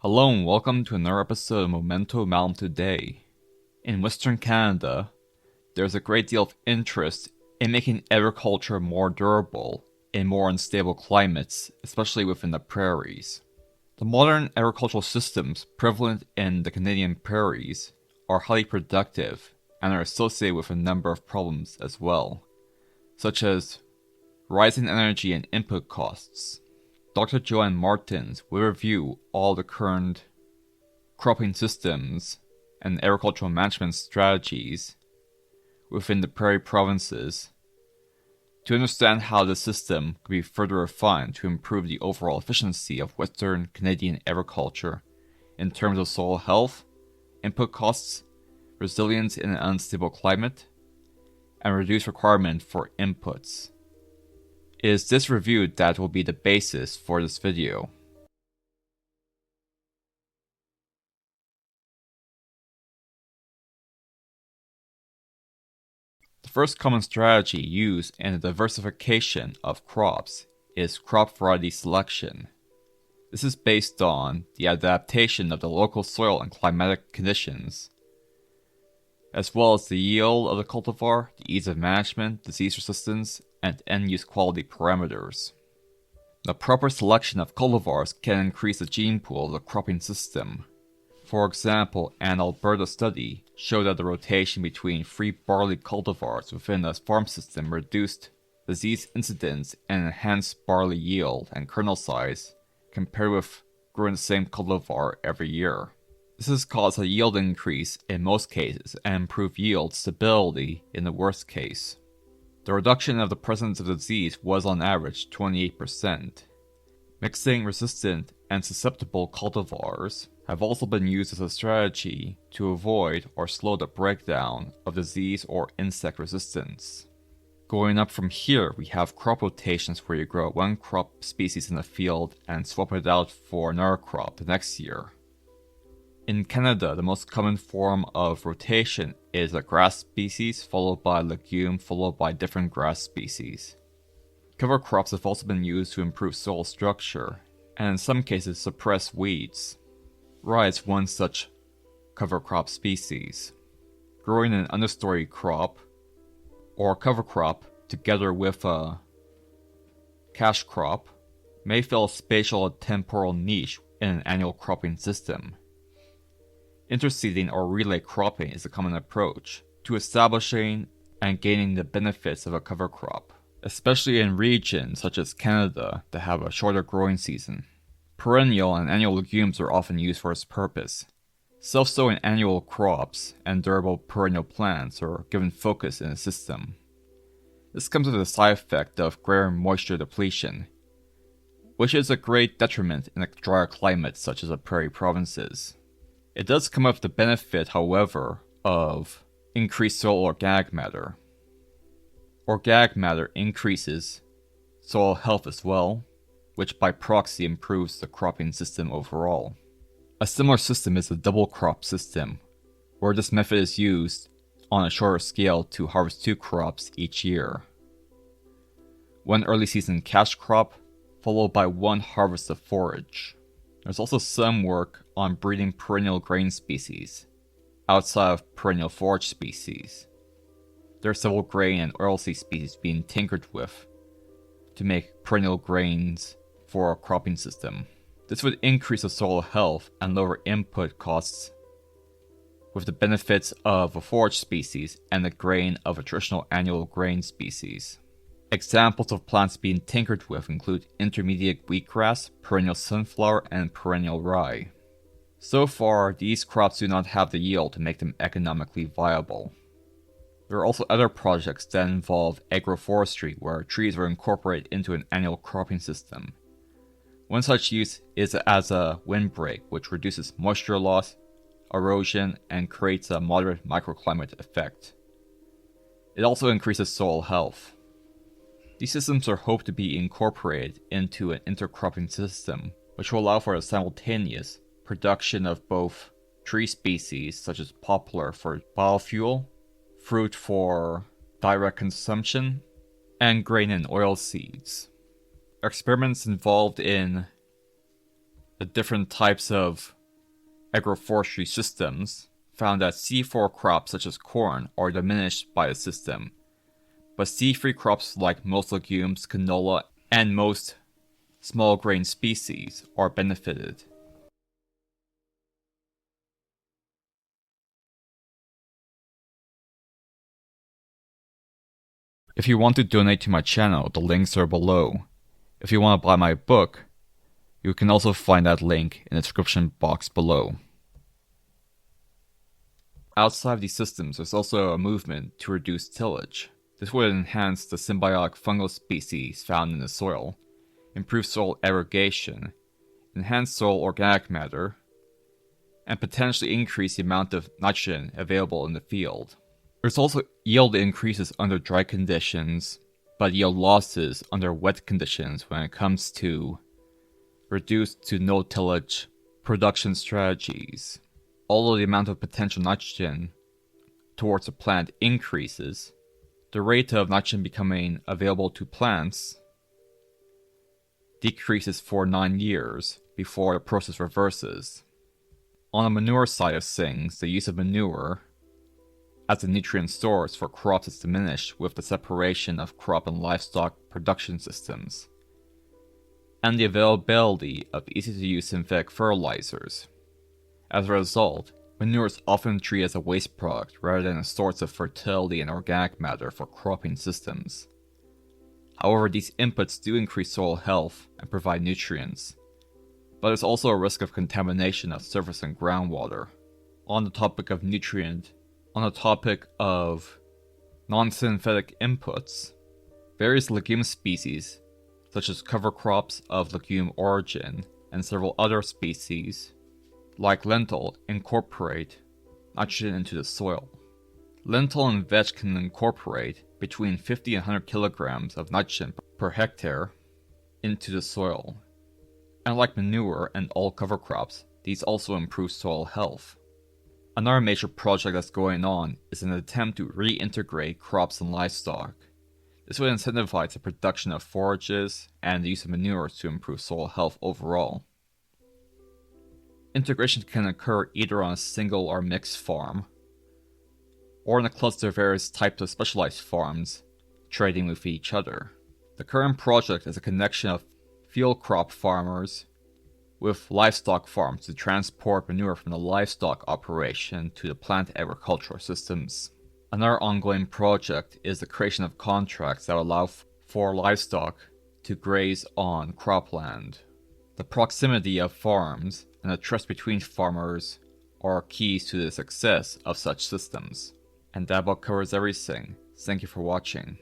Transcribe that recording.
Hello and welcome to another episode of Momento Malum today. In Western Canada, there's a great deal of interest in making agriculture more durable in more unstable climates, especially within the prairies. The modern agricultural systems prevalent in the Canadian prairies are highly productive and are associated with a number of problems as well, such as rising energy and input costs. Dr. Joanne Martens will review all the current cropping systems and agricultural management strategies within the prairie provinces to understand how the system could be further refined to improve the overall efficiency of Western Canadian agriculture in terms of soil health, input costs, resilience in an unstable climate, and reduced requirement for inputs. It is this review that will be the basis for this video. The first common strategy used in the diversification of crops is crop variety selection. This is based on the adaptation of the local soil and climatic conditions, as well as the yield of the cultivar, the ease of management, disease resistance, and end-use quality parameters. The proper selection of cultivars can increase the gene pool of the cropping system. For example, an Alberta study showed that the rotation between free barley cultivars within a farm system reduced disease incidence and enhanced barley yield and kernel size compared with growing the same cultivar every year. This has caused a yield increase in most cases and improved yield stability in the worst case. The reduction of the presence of disease was on average 28%. Mixing resistant and susceptible cultivars have also been used as a strategy to avoid or slow the breakdown of disease or insect resistance. Going up from here, we have crop rotations where you grow one crop species in the field and swap it out for another crop the next year. In Canada, the most common form of rotation is a grass species followed by a legume followed by different grass species. Cover crops have also been used to improve soil structure and in some cases suppress weeds. Rye is one such cover crop species. Growing an understory crop or cover crop together with a cash crop may fill a spatial and temporal niche in an annual cropping system. Interseeding or relay cropping is a common approach to establishing and gaining the benefits of a cover crop, especially in regions such as Canada that have a shorter growing season. Perennial and annual legumes are often used for this purpose. Self-sowing annual crops and durable perennial plants are given focus in the system. This comes with the side effect of greater moisture depletion, which is a great detriment in a drier climate such as the prairie provinces. It does come with the benefit, however, of increased soil organic matter. Organic matter increases soil health as well, which by proxy improves the cropping system overall. A similar system is the double crop system, where this method is used on a shorter scale to harvest 2 crops each year. One early season cash crop, followed by 1 harvest of forage. There's also some work on breeding perennial grain species, outside of perennial forage species. There are several grain and oilseed species being tinkered with to make perennial grains for a cropping system. This would increase the soil health and lower input costs with the benefits of a forage species and the grain of a traditional annual grain species. Examples of plants being tinkered with include intermediate wheatgrass, perennial sunflower, and perennial rye. So far, these crops do not have the yield to make them economically viable. There are also other projects that involve agroforestry, where trees are incorporated into an annual cropping system. One such use is as a windbreak, which reduces moisture loss, erosion, and creates a moderate microclimate effect. It also increases soil health. These systems are hoped to be incorporated into an intercropping system, which will allow for a simultaneous production of both tree species such as poplar for biofuel, fruit for direct consumption, and grain and oil seeds. Experiments involved in the different types of agroforestry systems found that C4 crops such as corn are diminished by the system, but C3 crops like most legumes, canola, and most small grain species are benefited. If you want to donate to my channel, the links are below. If you want to buy my book, you can also find that link in the description box below. Outside of these systems, there's also a movement to reduce tillage. This would enhance the symbiotic fungal species found in the soil, improve soil aggregation, enhance soil organic matter, and potentially increase the amount of nitrogen available in the field. There's also yield increases under dry conditions, but yield losses under wet conditions when it comes to reduced to no tillage production strategies. Although the amount of potential nitrogen towards a plant increases, the rate of nitrogen becoming available to plants decreases for 9 years before the process reverses. On the manure side of things, the use of manure as a nutrient source for crops is diminished with the separation of crop and livestock production systems, and the availability of easy-to-use synthetic fertilizers. As a result, manure is often treated as a waste product rather than a source of fertility and organic matter for cropping systems. However, these inputs do increase soil health and provide nutrients, but there's also a risk of contamination of surface and groundwater. On the topic of non-synthetic inputs, various legume species, such as cover crops of legume origin and several other species, like lentil, incorporate nitrogen into the soil. Lentil and vetch can incorporate between 50 and 100 kilograms of nitrogen per hectare into the soil. And like manure and all cover crops, these also improve soil health. Another major project that's going on is an attempt to reintegrate crops and livestock. This would incentivize the production of forages and the use of manures to improve soil health overall. Integration can occur either on a single or mixed farm, or in a cluster of various types of specialized farms trading with each other. The current project is a connection of field crop farmers with livestock farms to transport manure from the livestock operation to the plant agricultural systems. Another ongoing project is the creation of contracts that allow for livestock to graze on cropland. The proximity of farms and the trust between farmers are keys to the success of such systems. And that about covers everything. Thank you for watching.